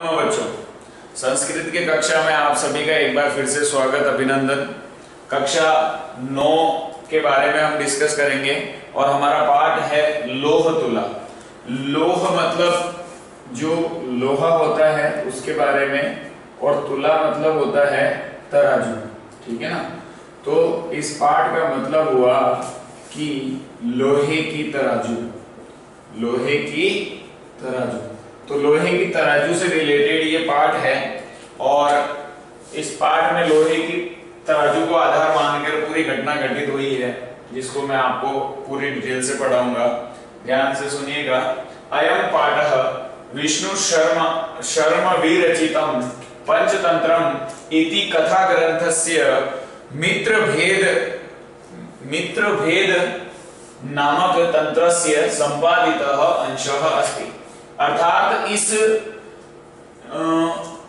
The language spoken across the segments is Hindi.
बच्चों, संस्कृत के कक्षा में आप सभी का एक बार फिर से स्वागत, अभिनंदन। कक्षा 9 के बारे में हम डिस्कस करेंगे और हमारा पाठ है लोह तुला। लोह मतलब जो लोहा होता है उसके बारे में, और तुला मतलब होता है तराजू। ठीक है ना। तो इस पाठ का मतलब हुआ कि लोहे की तराजू, लोहे की तराजू। तो लोहे की तराजू से रिलेटेड ये पाठ है, और इस पाठ में लोहे की तराजू को आधार मानकर पूरी घटना घटित हुई है, जिसको मैं आपको पूरी डिटेल से पढ़ाऊंगा। ध्यान से सुनिएगा। अयम पाठः विष्णु शर्म विरचितम पंचतंत्रम इति कथा ग्रंथस्य मित्रभेद नामक तंत्रस्य संपादितः अंशः अस्ति। अर्थात इस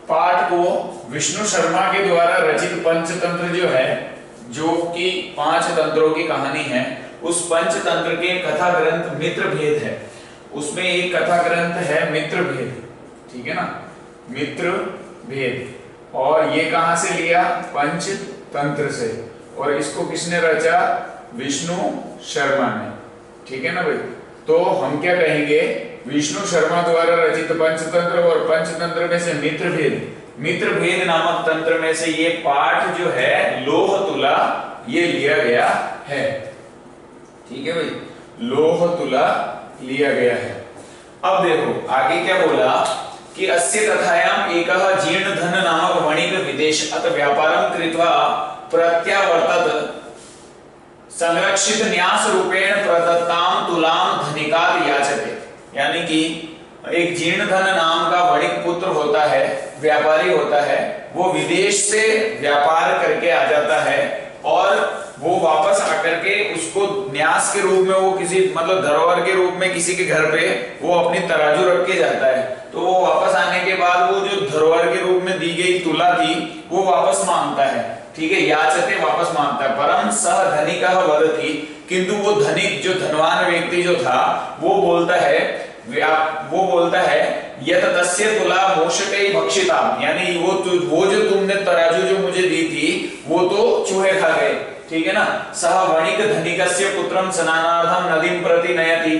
पाठ को विष्णु शर्मा के द्वारा रचित पंचतंत्र जो है, जो कि 5 तंत्रों की कहानी है, उस पंचतंत्र के कथा ग्रंथ मित्रभेद है। उसमें एक कथा ग्रंथ है मित्रभेद। ठीक है ना, मित्रभेद। और ये कहां से लिया? पंचतंत्र से। और इसको किसने रचा? विष्णु शर्मा ने। ठीक है ना भाई। तो हम क्या कहेंगे? विष्णु शर्मा द्वारा रचित पंचतंत्र, और पंचतंत्र में से मित्रभेद नामक तंत्र में से ये पाठ जो है लोह तुला, ये लिया गया है। ठीक है भाई, लोह तुला लिया गया है। अब देखो आगे क्या बोला कि अस्य कथायाम एकः जीर्ण धन नामक वणिक विदेशात् व्यापारं कृत्वा प्रत्यावर्तत संरक्षित न्यास रूपेण प्रदत्ताम तुलाम धनिकात् याचते। यानी कि एक जीर्ण धन नाम का वणिक पुत्र होता है, व्यापारी होता है, वो विदेश से व्यापार करके आ जाता है, और वो वापस आकर के उसको न्यास के रूप में, वो किसी मतलब धरोहर के रूप में किसी के घर पे वो अपनी तराजू रख के जाता है। तो वो वापस आने के बाद वो जो धरोहर के रूप में दी गई तुला थी वो वापस मांगता है। ठीक है, याचते वापस मांगता है। परम सह धनिकः वदति, किंतु वो धनिक जो धनवान व्यक्ति जो था वो बोलता है यत तस्य तुला मोषकै भक्षिता, यानी वो जो तुमने तराजू जो मुझे दी थी वो तो चूहे खा गए। ठीक है ना। सह वणिक धनिकस्य पुत्रम स्नानार्थम नदीम प्रति नयति।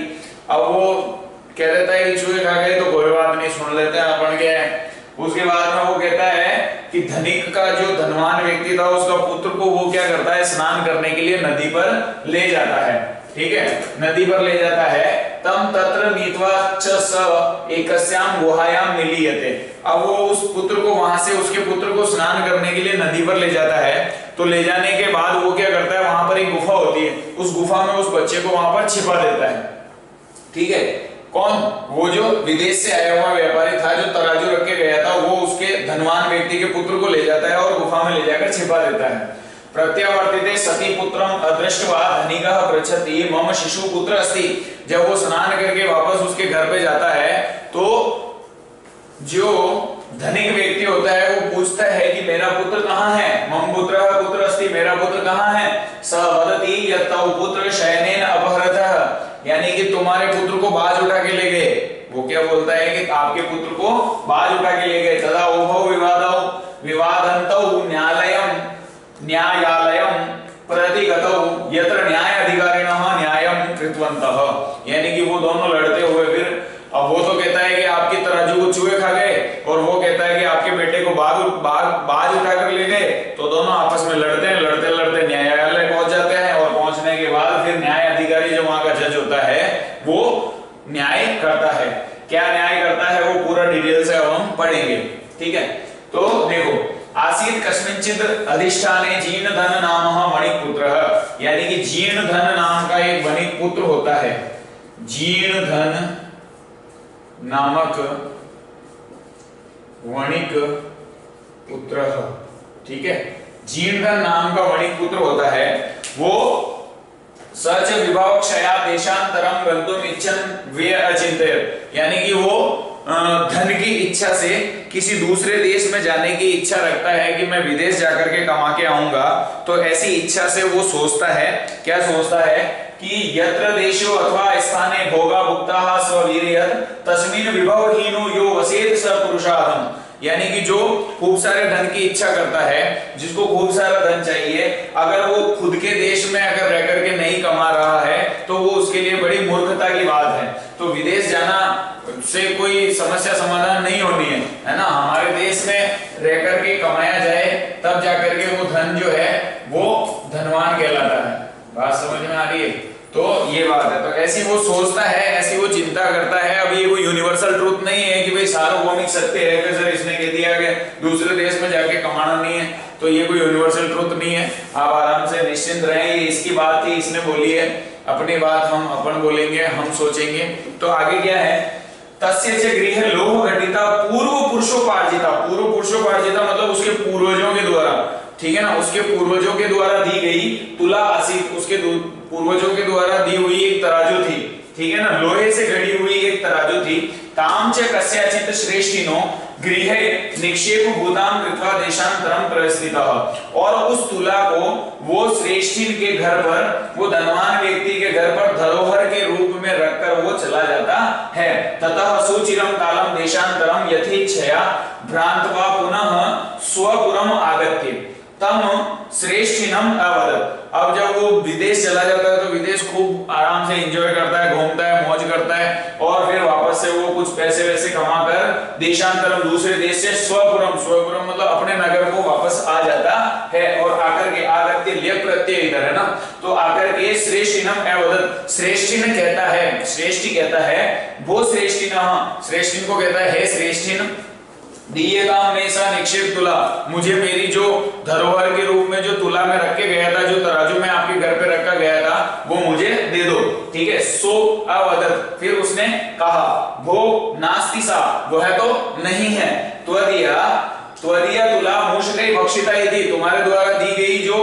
अब वो कह देता है कि चूहे खा गए तो कोई बात नहीं, सुन लेते हैं अपन क्या है। उसके बाद में वो कहता है कि धनिक का जो धनवान व्यक्ति था उसका पुत्र को वो क्या करता है, स्नान करने के लिए नदी पर ले जाता है। ठीक है, नदी पर ले जाता है। तम तत्र नीत्वा च स एकस्याम गुहायाम निलीयते। अब वो उस पुत्र को वहां से, उसके पुत्र को स्नान करने के लिए नदी पर ले जाता है। तो ले जाने के बाद वो क्या करता है, वहां पर एक गुफा होती है, उस गुफा में उस बच्चे को वहां पर छिपा देता है। ठीक है, कौन? वो जो विदेश से आया हुआ व्यापारी था, जो तराजू रख के गया था, वो उसके धनवान व्यक्ति के पुत्र को ले जाता है और गुफा में ले जाकर छिपा देता है। प्रत्यावर्तिते सती पुत्रम अदृष्ट्वा धनिकः पृच्छति मम शिशु पुत्र अस्ति। जब वो स्नान करके वापस उसके घर पे जाता है तो जो धनिक व्यक्ति होता है वो पूछता है कि मेरा पुत्र कहाँ है? मम पुत्र अस्ति, मेरा पुत्र कहाँ है? स वदति यत् तौ पुत्र शयनेन अपहरतः, यानी कि तुम्हारे पुत्र को बाज उठा के ले गए। वो क्या बोलता है कि आपके पुत्र को बाज उठा के ले गए। तदा उभौ विवादन्तौ न्यायालयम प्रति गतौ यत्र न्याय अधिकारिणः न्यायम कृतवन्तः, यानी कि वो दोनों लड़ते हुए फिर, अब वो तो कहता है कि आपकी तराजू को चूहे खा गए, और वो कहता है कि आपके बेटे को बाज उठाकर ले गए। तो दोनों आपस में लड़ते हैं, लड़ते लड़ते न्यायालय पहुंच जाते हैं, और पहुंचने के बाद फिर न्याय अधिकारी जो वहां का जज होता है वो न्याय करता है। क्या न्याय करता है वो पूरा डिटेल से अब हम पढ़ेंगे। ठीक है, तो देखो, आसीत कस्मिंचित अधिष्ठाने जीर्ण धन नामः वणिक पुत्रः, यानी कि जीर्ण धन नाम का एक वणिक पुत्र होता है। जीर्ण धन नामक वणिक पुत्र। ठीक है, जीर्ण धन नाम का वणिक पुत्र होता है। वो सच विभाव क्षया देशांतरम गंतुम इच्छन वे अचिंत्य, यानी कि वो धन की इच्छा से किसी दूसरे देश में जाने की इच्छा रखता है कि मैं विदेश जाकर के कमा के आऊंगा। तो ऐसी इच्छा से वो सोचता है, क्या सोचता है कि यत्र देशो अथवा स्थाने भोगा भुक्ताः स्ववीर्यत् तस्मिन् विभवहीनो यो वसेत स पुरुषार्थम, यानी कि जो खूब सारे धन की इच्छा करता है, जिसको खूब सारा धन चाहिए, अगर वो खुद के देश में अगर रह करके नहीं कमा रहा है तो वो उसके लिए बड़ी मूर्खता की बात है। तो विदेश जाना से कोई समस्या समाधान नहीं होनी है ना। हमारे देश में रह करके कमाया जाए तब जाकर के वो धन जो है वो धनवान कहलाता है। बात समझ में आ रही है? तो ये बात है। तो ऐसी वो सोचता है, ऐसी वो चिंता करता है। अब ये कोई यूनिवर्सल ट्रूथ नहीं है कि भाई सार्वभौमिक सत्य है कि सर इसने कह दिया कि दूसरे देश में जाके कमाना नहीं है, तो ये कोई यूनिवर्सल ट्रूथ नहीं है। आप आराम से निश्चिंत रहें, ये इसकी बात थी, इसने बोली है, अपनी बात हम अपन बोलेंगे, हम सोचेंगे। तो आगे क्या है, तस्य च गृह लोह घटिता पूर्व पुरुषोपार्जिता। पूर्व पुरुषोपार्जिता मतलब उसके पूर्वजों के द्वारा, ठीक है ना, उसके पूर्वजों के द्वारा दी गई तुला आसित, उसके पूर्वजों के द्वारा दी हुई एक तराजू थी, ठीक है ना, लोहे से गढ़ी हुई एक तराजू थी। ताम च कस्याचित श्रेष्ठिनो गृहे निक्षेप भूताम कृत्वा देशांतरम प्रस्थितः। और उस तुला को वो श्रेष्ठिन के घर पर, वो धनवान व्यक्ति के घर पर धरोहर के रूप में रखकर वो चला जाता है। ततः सुचिरम कालम देशांतरम यथेच्छया भ्रांत्वा पुनः स्वपुरम आगत्य तम श्रेष्ठिनम अवदत्। अब जब वो विदेश चला जाता है तो विदेश खूब आराम से एंजॉय करता है, घूमता है, मौज करता है, और फिर वापस से वो कुछ पैसे वैसे कमाकर देशांतरम दूसरे देश से स्वपुरम, स्वपुरम मतलब अपने नगर को वापस आ जाता है। और आकर के आगत्य लेप प्रत्यय इधर है ना, तो आकर के श्रेष्ठिनम अवदत्, श्रेष्ठिन कहता है, श्रेष्ठी कहता है, वो श्रेष्ठिन, श्रेष्ठिन को कहता है श्रेष्ठिन दिएगा हमेशा निक्षेप तुला, मुझे मेरी जो धरोहर के रूप में जो तुला में रख के गया था, जो तराजू में आपके घर पे रखा गया था, वो मुझे दे दो, ठीक है। सो अवदत्, फिर उसने कहा, वो नास्ति सा, वो है तो नहीं है, त्वदीया त्वदीया तुला मूषकै भक्षिता यदि, तुम्हारे द्वारा दी गई जो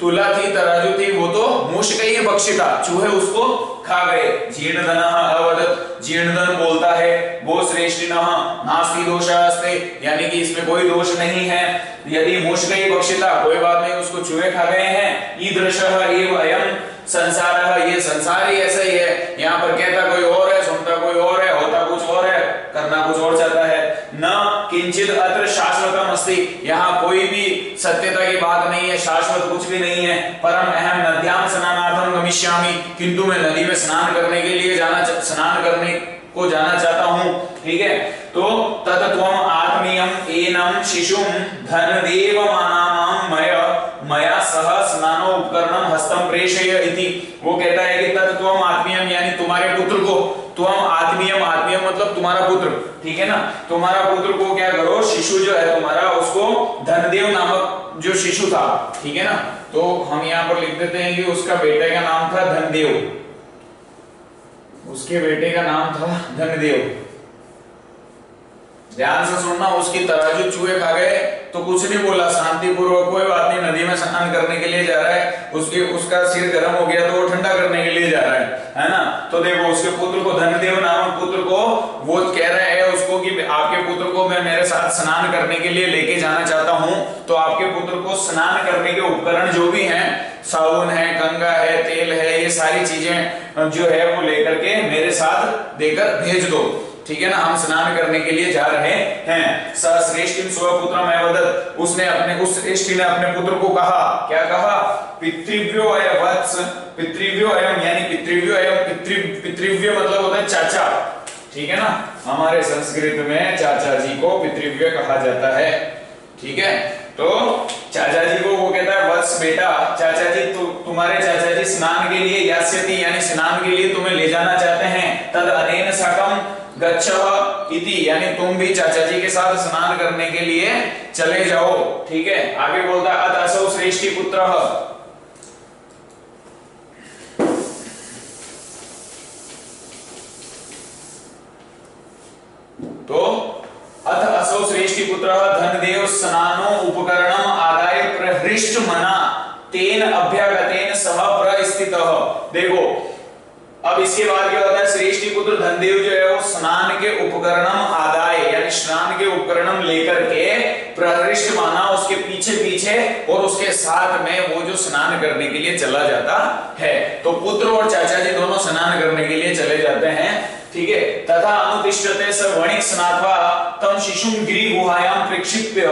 तुला थी, तराजू थी, वो तो मूषकै भक्षिता, चूहे उसको खा गए। जीर्णधनः अवदत्, जीर्णधन बोलता है वो श्रेष्ठिनः नास्ति दोषास्ते, यानी कि इसमें कोई दोष नहीं है। यदि मूषकै भक्षिता, कोई बात नहीं, उसको चूहे खा गए हैं। ईदृशः एव अयं संसारः, ये संसार ही ऐसा ही है, यहाँ पर कहता कोई और है, सुनता कोई और है, होता कुछ और है, करना कुछ और चाहता है। न किंचित अत्र शाश्वतम अस्ति, यहाँ कोई भी सत्यता की बात नहीं है, शाश्वत कुछ भी नहीं है। परम अहम नद्याम स्नानार्थम गमिष्यामि, किंतु मैं नदी में स्नान करने के लिए स्नान करने को जाना चाहता हूँ, ठीक है। तो तत्त्वम आत्मीयम एनम शिशुम धनदेव मानामाम मया सह स्नानो उपकरणम हस्तम प्रेषय इति। वो कहता है कि तत्त्वम आत्मीयम, यानी तुम्हारे पुत्र को, त्वम आत्मीयम, आत्मीयम मतलब तुम्हारा पुत्र, ठीक है ना, तुम्हारा पुत्र को क्या करो, शिशु जो है तुम्हारा, उसको धनदेव नामक जो शिशु था, ठीक है ना, तो हम यहाँ पर लिख देते हैं कि उसका बेटे का नाम था धनदेव, उसके बेटे का नाम था धनदेव। ध्यान से सुनना, उसकी तराजू चूहे खा गए तो कुछ नहीं बोला, शांतिपूर्वक, कोई बात नहीं, नदी में स्नान करने के लिए जा रहा है, उसका सिर गर्म हो गया तो वो ठंडा करने के लिए जा रहा है ना। तो देखो उसके पुत्र को, धनदेव नामक पुत्र को, वो कह रहा है उसको कि आपके पुत्र को मैं मेरे साथ स्नान करने के लिए लेके जाना चाहता हूँ, तो आपके पुत्र को स्नान करने के उपकरण जो भी हैं, साबुन है, गंगा है, तेल है, ये सारी चीजें जो है वो लेकर के मेरे साथ देकर भेज दो, ठीक है ना, हम स्नान करने के लिए जा रहे हैं। स श्रेष्ठिन स्वपुत्रम अवदत्, उसने अपने, उस श्रेष्ठी ने अपने पुत्र को कहा, क्या कहा, पितृव्यो अय वत्स, पितृव्यो अयम, यानी पितृव्यो अयम, पितृव्य मतलब होता है चाचा, ठीक है ना, हमारे संस्कृत में चाचा जी को पितृव्य कहा जाता है, ठीक है। तो चाचा जी को वो कहता है वत्स बेटा, चाचा जी तुम्हारे चाचा जी स्नान के लिए यास्यति, यानी स्नान के लिए तुम्हें ले जाना चाहते हैं। तद अनेन साकम गच्छः इति, यानी तुम भी चाचा जी के साथ स्नान करने के लिए चले जाओ, ठीक है। आगे बोलता है अत असौ श्रेष्ठी पुत्रः, तो अथ असौ श्रेष्ठी पुत्रः धनदेव स्नानो उपकरणम आदाय प्रहृष्ट मना तेन अभ्यागतेन सह प्रस्थितः। देखो अब इसके बाद क्या होता है, श्रेष्ठी पुत्र धनदेव जो है वो स्नान के उपकरणम आदाय, यानी स्नान के उपकरणम लेकर के प्रहरिष्ट माना उसके पीछे पीछे और उसके साथ में वो जो स्नान करने के लिए चला जाता है। तो पुत्र और चाचा जी दोनों स्नान करने के लिए चले जाते हैं, ठीक है। तथा अनुतिष्ठते स वणिक स्नात्वा तम शिशुम गिरि गुहायाम प्रेक्षिप्य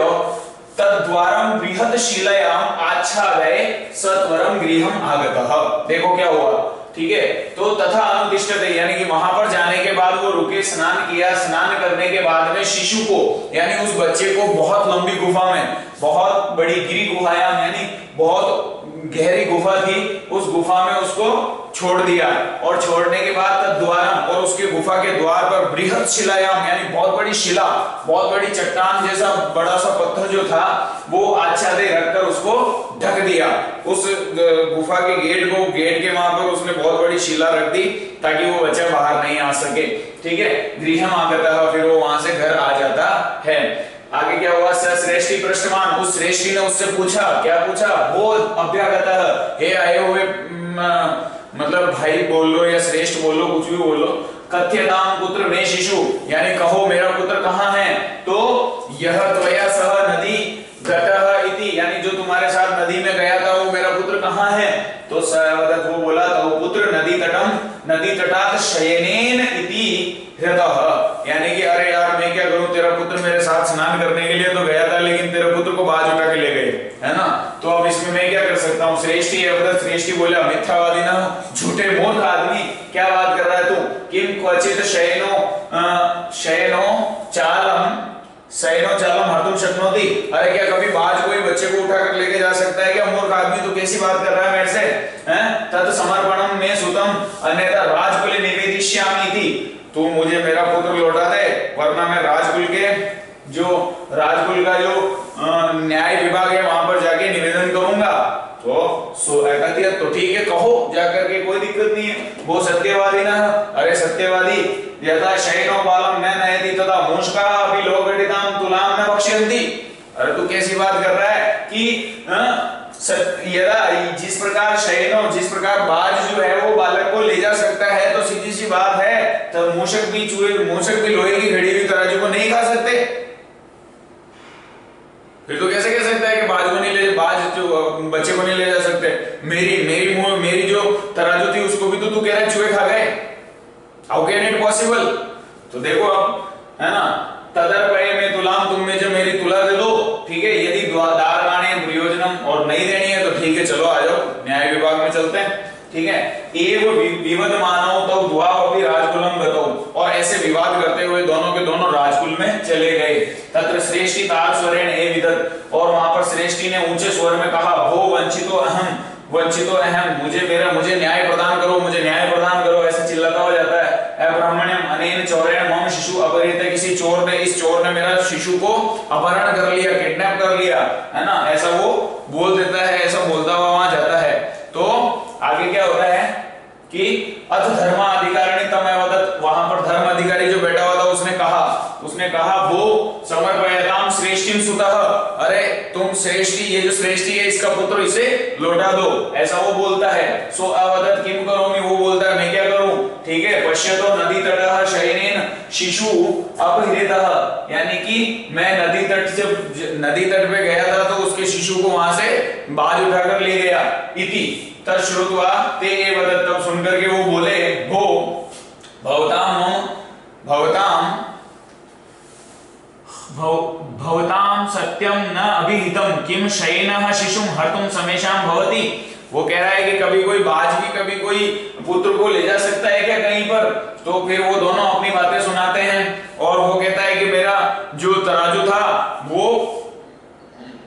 तद्वारम बृहत शिलायाम आच्छादय सत्वरम गृहम आगतः। देखो क्या हुआ, ठीक है। तो तथा अनुतिष्ठते यानी कि वहां पर जाने के बाद वो रुके, स्नान किया, स्नान करने के बाद में शिशु को यानी उस बच्चे को बहुत लंबी गुफा में, बहुत बड़ी गिरि गुहायाम यानी बहुत गहरी गुफा थी, उस गुफा में उसको छोड़ दिया। और छोड़ने के बाद तद्वारम और उसके गुफा के द्वार पर बृहत शिलायाम यानी बहुत बड़ी शिला, बहुत बड़ी चट्टान जैसा बड़ा सा पत्थर जो था वो आच्छादे रखकर उसको ढक दिया। उस गुफा के गेट को, गेट के वहां पर उसने बहुत बड़ी शिला रख दी ताकि वो बच्चा बाहर नहीं आ सके, ठीक है। गृहम आगतः, फिर वो वहां से घर आ जाता है। आगे क्या हुआ, श्रेष्ठी पृष्ठमान, उस श्रेष्ठी ने उससे पूछा, क्या पूछा, वो अभ्यागतः, हे आए हुए मतलब भाई बोल लो या श्रेष्ठ बोल लो, कुछ भी बोल लो, कथ्यताम पुत्र मे शिशु, यानी कहो मेरा पुत्र कहाँ है। तो यह त्वया सह नदी गतः इति, यानी जो तुम्हारे साथ नदी में गया था वो मेरा पुत्र कहाँ है। तो सवदत वो बोला, तो पुत्र नदी तटम नदी तटात शयनेन इति हृदः, यानी कि अरे यार मैं क्या करूं, तेरा पुत्र मेरे साथ स्नान करने के लिए तो गया था लेकिन तेरे पुत्र को बाज उठा के ले गए, है ना। तो अब इसमें मैं क्या कर सकता हूँ। श्रेष्ठी श्रेष्ठी बोला, मिथ्यावादी ना, झूठे मूर्ख आदमी, क्या बात कर रहा है तू। किम क्वचित शयनो चालम हरतुम शक्नोति, अरे क्या कभी बाज कोई बच्चे को उठाकर लेके जा सकता है क्या। मूर्ख आदमी तो कैसी बात कर रहा है मेरे से, हैं। तत् समर्पणम में सुतम अन्यथा राजकुले निवेदिष्यामि इति, तू मुझे मेरा पुत्र लौटा दे वरना मैं राजकुल का जो न्याय विभाग है वहां पर जाके निवेदन करूंगा। तो ठीक है, कहो जाकर के, कोई दिक्कत नहीं है। वो सत्यवादी ना, अरे सत्यवादी यथा शयनो बालम न नयति तथा मूषका अपि लोकटिताम तुलाम न बक्ष्यन्ति, अरे तू कैसी बात कर रहा है कि यदा जिस प्रकार शयनो, जिस प्रकार बाज जो है वो बालक को ले जा सकता है, तो सीधी सी बात है तो मूषक भी लोहे की घड़ी हुई तराजू को नहीं खा सकते। फिर तो कैसे कह सकता है कि बाज जो बच्चे को नहीं ले जा सकते। मेरी जो तराजू थी उसको भी तो तू कह रहा है चूहे खा गए, हाउ कैन इट पॉसिबल। तो देखो अब, है ना, तदर्पये में तुलाम, तुम में जो मेरी तुला दे दो, ठीक है। यदि दारवाणे प्रयोजनम, और नहीं देनी है तो ठीक है चलो आ जाओ न्याय विभाग में चलते हैं, ठीक है। एव विवद मानव तो द्वावपि राजकुलम गतौ, और ऐसे विवाद करते हुए दोनों के दोनों राजकुल में चले गए। तत्र श्रेष्ठी तार स्वरेण ए विदत, और वहां पर श्रेष्ठी ने ऊंचे स्वर में कहा, भो वंचितो अहम, मुझे न्याय प्रदान करो, मुझे न्याय प्रदान करो, ऐसे चिल्लाता हो जाता है। अब्राह्मण्यम अनेन चौरेण मम शिशु अपहृत, किसी इस चोर ने मेरा शिशु को अपहरण कर लिया, किडनैप कर लिया, है ना, ऐसा वो बोल देता है, ऐसा बोलता हुआ वहां जाता है। तो आगे क्या होता है कि अथ धर्माधिकारिणी तमवदत्, वहां पर धर्म अधिकारी जो बैठा हुआ था उसने कहा वो समर्पयताम श्रेष्ठिम सुतः, अरे तुम श्रेष्ठी, ये जो श्रेष्ठी है इसका पुत्र इसे लौटा दो, ऐसा वो बोलता है। सो अवदत् किम करोमि, वो बोलता है मैं क्या करूं, ठीक है। पश्यतो नदी तटः शयनेन शिशु अपहृतः, यानी कि मैं नदी तट पे गया था तो उसके शिशु को वहां से बाज उठाकर ले गया। इति तश्रुत्वा ते वदत्, तब सुनकर के वो बोले, भो भवताम सत्यम न अभिहितम किम शयनः शिशुम हर्तुम समेषाम भवति। वो कह रहा है कि कभी कोई बाज भी कभी कोई पुत्र को ले जा सकता है क्या कहीं पर। तो फिर वो दोनों अपनी बातें सुनाते हैं और वो कहता है कि मेरा जो तराजू था वो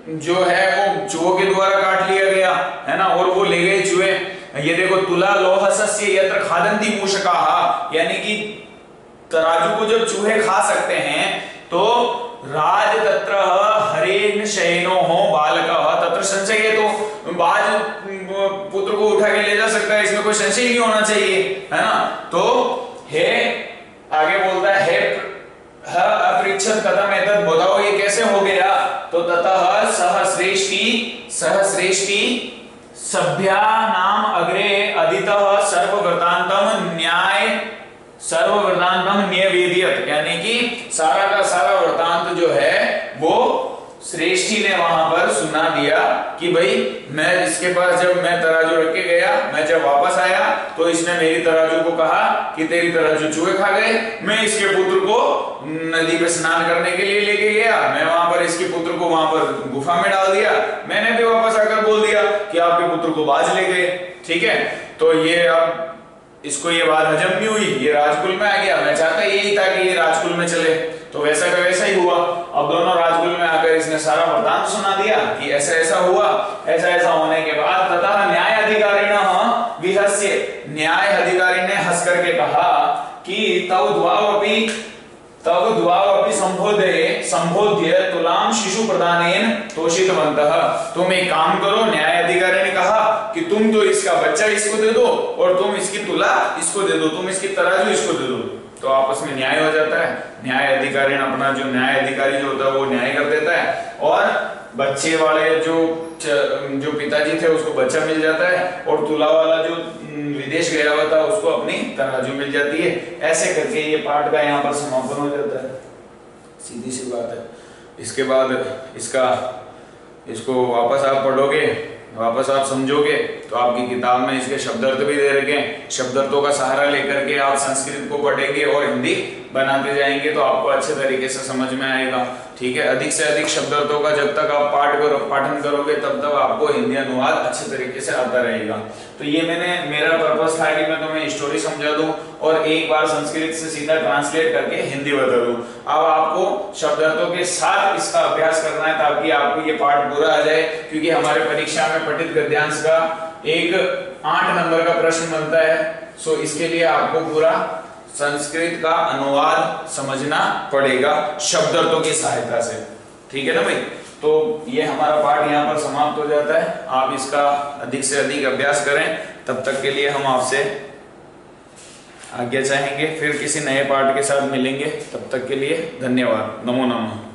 जो है वो चूहों के द्वारा काट लिया गया, है ना, और वो ले गए चूहे। ये देखो, तुला लोहसस्य यत्र खादन्ति मूषकाः, यानी कि तराजू को जब चूहे खा सकते हैं तो राज तत्र हरेन शयनो हो बालकः तत्र संशय, तो बाज पुत्र को उठा के ले जा सकता है, इसमें कोई संशय नहीं होना चाहिए, है ना। तो हे आगे बोलता है, हे अपृच्छत कथम एतत्, बताओ ये कैसे हो गया। तो ततः सह श्रेष्ठी सभ्या नाम अग्रे अदितः सर्व वृत्तांतम सर्व वृत्तांतम न्यवेदयत्, यानी कि सारा का सारा वृत्तांत जो है वो श्रेष्ठी ने वहां पर सुना दिया कि भाई मैं इसके पास जब मैं तराजू रख के गया, मैं जब वापस आया तो इसने मेरी तराजू को कहा कि तेरी तराजू चूहे खा गए। मैं इसके पुत्र को नदी पे स्नान करने के लिए लेके गया, मैं वहां पर इसके पुत्र को वहां पर गुफा में डाल दिया, मैंने भी वापस आकर बोल दिया कि आपके पुत्र को बाज ले गए। ठीक है, तो ये अब इसको ये बात हजम नहीं हुई, ये राजकुल में आ गया। मैं चाहता यही था कि ये राजकुल में चले, तो वैसा का वैसा ही हुआ। अब दोनों राजकुल में आकर इसने सारा वृत्तांत सुना दिया कि ऐसा ऐसा हुआ। ऐसा ऐसा होने के बाद ततः न्याय अधिकारिण विहस्य, न्याय अधिकारी ने हंस करके कहा कि तव द्वावपि संबोध्य तुलाम शिशु प्रदानेन तोषितवन्तः। तुम एक काम करो, न्याय अधिकारी ने कहा कि तुम तो इसका बच्चा इसको दे दो और तुम इसकी तुला इसको दे दो, तुम इसकी तराजू इसको दे दो, तो आपस में न्याय हो जाता है। न्याय अधिकारी ने अपना जो न्याय अधिकारी जो होता है वो न्याय कर देता है और बच्चे वाले जो पिताजी थे उसको बच्चा मिल जाता है और तुला वाला जो विदेश गया हुआ था उसको अपनी तराजू मिल जाती है। ऐसे करके ये पाठ का यहाँ पर समापन हो जाता है। सीधी सी बात है। इसके बाद इसको वापस आप पढ़ोगे, वापस आप समझोगे तो आपकी किताब में इसके शब्दार्थ भी दे रखे हैं। शब्दार्थों का सहारा लेकर के आप संस्कृत को पढ़ेंगे और हिंदी बनाते जाएंगे तो आपको अच्छे तरीके से समझ में आएगा। ठीक है, अधिक से अधिक शब्दार्थों का जब तक आप पाठन करोगे तब तक आपको हिंदी अनुवाद अच्छे तरीके से आता रहेगा। तो ये मेरा पर्पस था कि मैं तुम्हें स्टोरी समझा दूं और एक बार संस्कृत से सीधा ट्रांसलेट करके हिंदी बता दूं। अब आपको शब्दार्थों के साथ इसका अभ्यास करना है ताकि आपको ये पाठ पूरा आ जाए, क्योंकि हमारे परीक्षा में पठित गद्यांश का एक 8 नंबर का प्रश्न बनता है। सो इसके लिए आपको पूरा संस्कृत का अनुवाद समझना पड़ेगा शब्दार्थों की सहायता से। ठीक है ना भाई, तो ये हमारा पाठ यहाँ पर समाप्त हो जाता है। आप इसका अधिक से अधिक अभ्यास करें। तब तक के लिए हम आपसे आज्ञा चाहेंगे, फिर किसी नए पाठ के साथ मिलेंगे। तब तक के लिए धन्यवाद। नमो नमः।